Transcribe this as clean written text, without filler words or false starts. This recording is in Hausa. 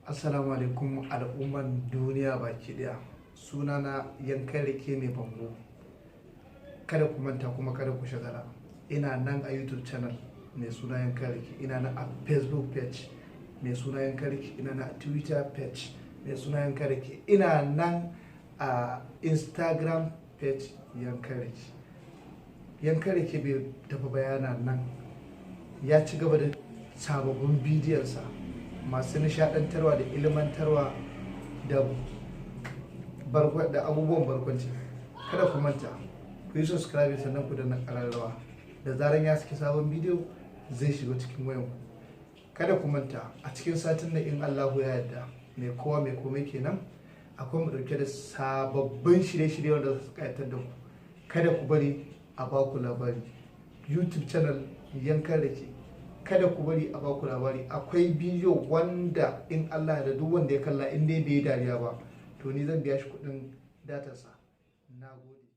Assalamu alaikum al'umman duniya baki daya. Sunana yankan rake mai bango. Kada ku manta kuma kada ku shagala. Ina nan a YouTube channel mai suna yankan rake. Ina nan a Facebook page mai suna yankan rake. Ina nan a Twitter page mai suna yankan rake. Ina nan a Instagram page yankan rake. Yankan rake bai tafi bayana nan. Ya ci gaba da sababbin bidiyonsa masu nishadantarwa da ilmantarwa da abubuwan barkwanci. Kada ku manta ku yi subscribe sannan ku danna ƙararrawa da zaran ya saki sabon bidiyo zai shiga cikin wayanku. Kada ku manta a cikin satin nan in Allahu ya yarda mai kowa mai komai kenan akwai mu dauke da sababbin shirye-shirye wanda za su kayatar da ku. Kada ku bari a baku labari. YouTube channel yankan rake. Kada ku bari a baku labari. Akwai bidiyo wanda in Allah da duk wanda ya kalla in dai bai dariya ba to ni zan biya shi kudin datarsa. Nagode.